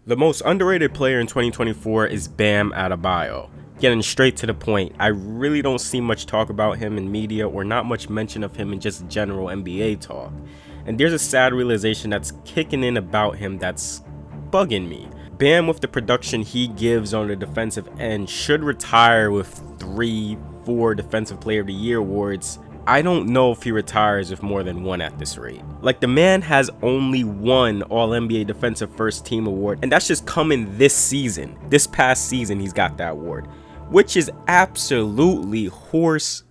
The most underrated player in 2024 is Bam Adebayo. Getting straight to the point, I really don't see much talk about him in media or not much mention of him in just general NBA talk. And there's a sad realization that's kicking in about him that's bugging me. Bam, with the production he gives on the defensive end, should retire with 3-4 Defensive Player of the Year awards. I don't know if he retires with more than one at this rate. Like, the man has only one All-NBA Defensive First Team award, and that's just coming this season. This past season, he's got that award, which is absolutely horse.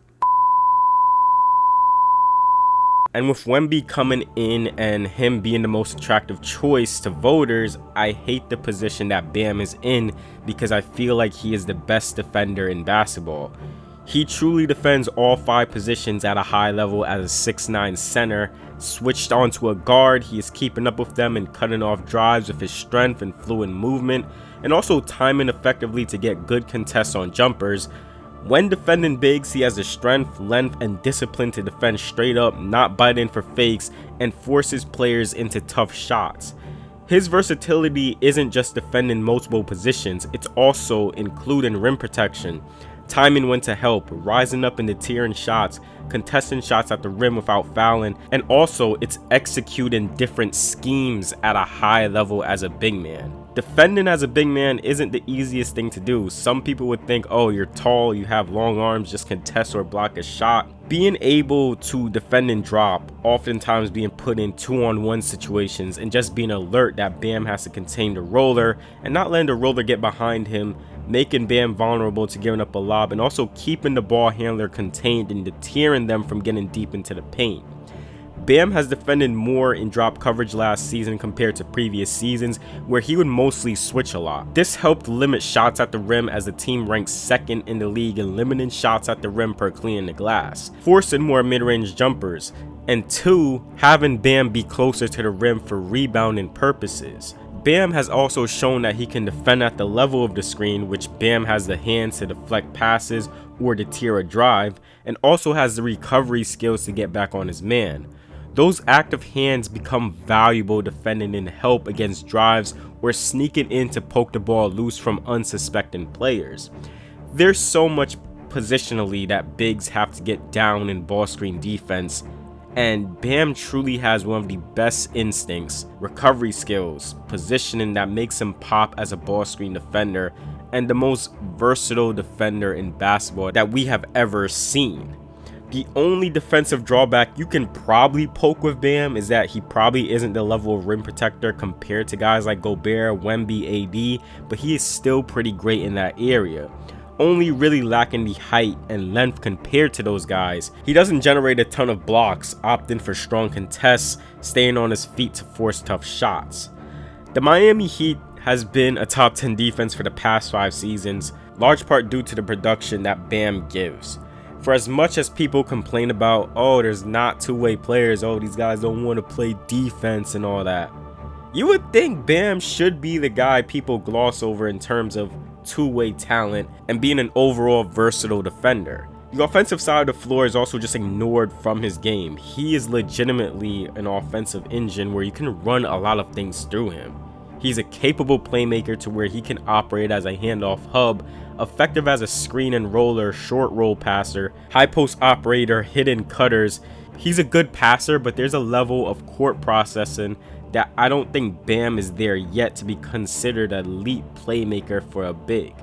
And with Wemby coming in and him being the most attractive choice to voters, I hate the position that Bam is in because I feel like he is the best defender in basketball. He truly defends all 5 positions at a high level as a 6'9" center. Switched onto a guard, he is keeping up with them and cutting off drives with his strength and fluid movement, and also timing effectively to get good contests on jumpers. When defending bigs, he has the strength, length, and discipline to defend straight up, not bite in for fakes, and forces players into tough shots. His versatility isn't just defending multiple positions, it's also including rim protection, timing when to help, rising up in the tier and shots, contesting shots at the rim without fouling, and also it's executing different schemes at a high level as a big man. Defending as a big man isn't the easiest thing to do. Some people would think, oh, you're tall, you have long arms, just contest or block a shot. Being able to defend and drop, oftentimes being put in 2-on-1 situations, and just being alert that Bam has to contain the roller and not letting the roller get behind him, making Bam vulnerable to giving up a lob, and also keeping the ball handler contained and deterring them from getting deep into the paint. Bam has defended more in drop coverage last season compared to previous seasons, where he would mostly switch a lot. This helped limit shots at the rim, as the team ranks 2nd in the league in limiting shots at the rim per clearing the glass, forcing more mid-range jumpers, and 2, having Bam be closer to the rim for rebounding purposes. Bam has also shown that he can defend at the level of the screen, which Bam has the hands to deflect passes or deter a drive, and also has the recovery skills to get back on his man. Those active hands become valuable defending in help against drives or sneaking in to poke the ball loose from unsuspecting players. There's so much positionally that bigs have to get down in ball screen defense, and Bam truly has one of the best instincts, recovery skills, positioning that makes him pop as a ball screen defender, and the most versatile defender in basketball that we have ever seen. The only defensive drawback you can probably poke with Bam is that he probably isn't the level of rim protector compared to guys like Gobert, Wemby, AD, but he is still pretty great in that area. Only really lacking the height and length compared to those guys. He doesn't generate a ton of blocks, opting for strong contests, staying on his feet to force tough shots. The Miami Heat has been a top 10 defense for the past 5 seasons, large part due to the production that Bam gives. For as much as people complain about, oh, there's not two-way players, oh, these guys don't want to play defense and all that, you would think Bam should be the guy people gloss over in terms of two-way talent and being an overall versatile defender. The offensive side of the floor is also just ignored from his game. He is legitimately an offensive engine where you can run a lot of things through him. He's a capable playmaker to where he can operate as a handoff hub, effective as a screen and roller, short roll passer, high post operator, hidden cutters. He's a good passer, but there's a level of court processing that I don't think Bam is there yet to be considered an elite playmaker for a big.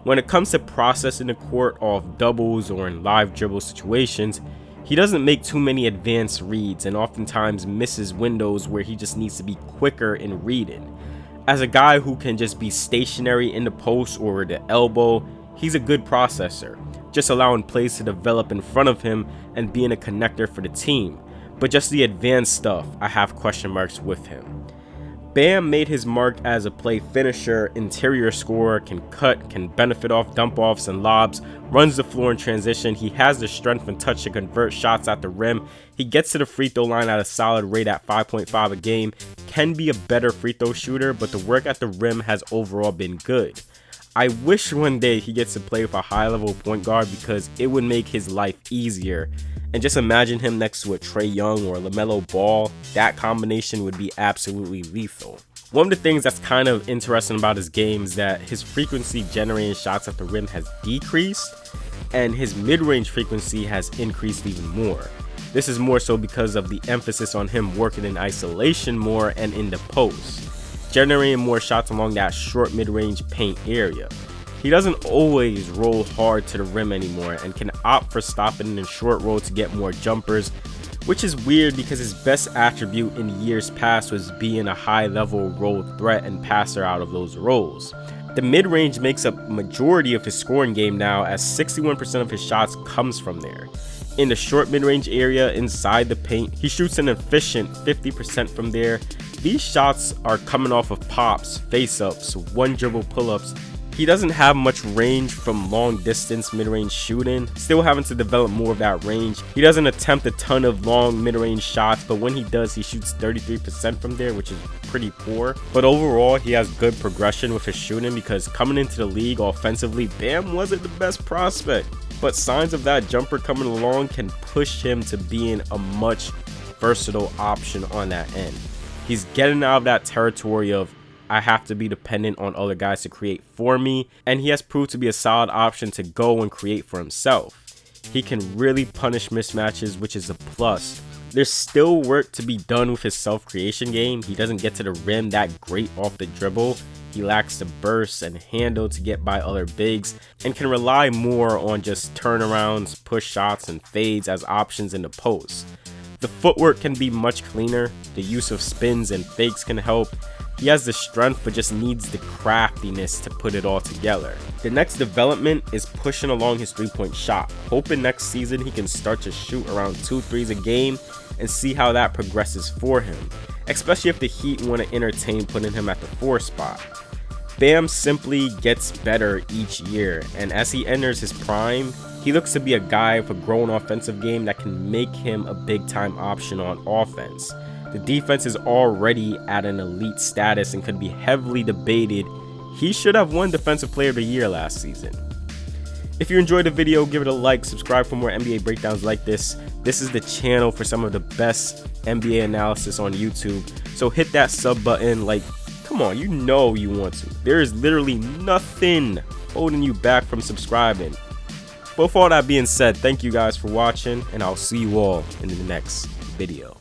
When it comes to processing the court off doubles or in live dribble situations, he doesn't make too many advanced reads and oftentimes misses windows where he just needs to be quicker in reading. As a guy who can just be stationary in the post or the elbow, he's a good processor, just allowing plays to develop in front of him and being a connector for the team. But just the advanced stuff, I have question marks with him. Bam made his mark as a play finisher, interior scorer, can cut, can benefit off dump offs and lobs, runs the floor in transition. He has the strength and touch to convert shots at the rim. He gets to the free throw line at a solid rate at 5.5 a game, can be a better free throw shooter, but the work at the rim has overall been good. I wish one day he gets to play with a high level point guard because it would make his life easier. And just imagine him next to a Trae Young or LaMelo Ball. That combination would be absolutely lethal. One of the things that's kind of interesting about his game is that his frequency generating shots at the rim has decreased, and his mid-range frequency has increased even more. This is more so because of the emphasis on him working in isolation more and in the post, generating more shots along that short mid-range paint area. He doesn't always roll hard to the rim anymore and can opt for stopping in short roll to get more jumpers, which is weird because his best attribute in years past was being a high-level roll threat and passer out of those rolls. The mid-range makes up majority of his scoring game now, as 61% of his shots comes from there. In the short mid-range area inside the paint, he shoots an efficient 50% from there. These shots are coming off of pops, face-ups, one dribble pull-ups. He doesn't have much range from long distance mid-range shooting, still having to develop more of that range. He doesn't attempt a ton of long mid-range shots, but when he does, he shoots 33% from there, which is pretty poor. But overall, he has good progression with his shooting, because coming into the league offensively, Bam wasn't the best prospect. But signs of that jumper coming along can push him to being a much versatile option on that end. He's getting out of that territory of I have to be dependent on other guys to create for me, and he has proved to be a solid option to go and create for himself. He can really punish mismatches, which is a plus. There's still work to be done with his self-creation game. He doesn't get to the rim that great off the dribble. He lacks the burst and handle to get by other bigs, and can rely more on just turnarounds, push shots, and fades as options in the post. The footwork can be much cleaner. The use of spins and fakes can help. He has the strength, but just needs the craftiness to put it all together. The next development is pushing along his three-point shot. Hoping next season he can start to shoot around 2 threes a game and see how that progresses for him, especially if the Heat want to entertain putting him at the 4 spot. Bam simply gets better each year, and as he enters his prime, he looks to be a guy with a growing offensive game that can make him a big-time option on offense. The defense is already at an elite status and could be heavily debated. He should have won Defensive Player of the Year last season. If you enjoyed the video, give it a like, subscribe for more NBA breakdowns like this. This is the channel for some of the best NBA analysis on YouTube, so hit that sub button. Like, come on, you know you want to. There is literally nothing holding you back from subscribing. But with all that being said, thank you guys for watching, and I'll see you all in the next video.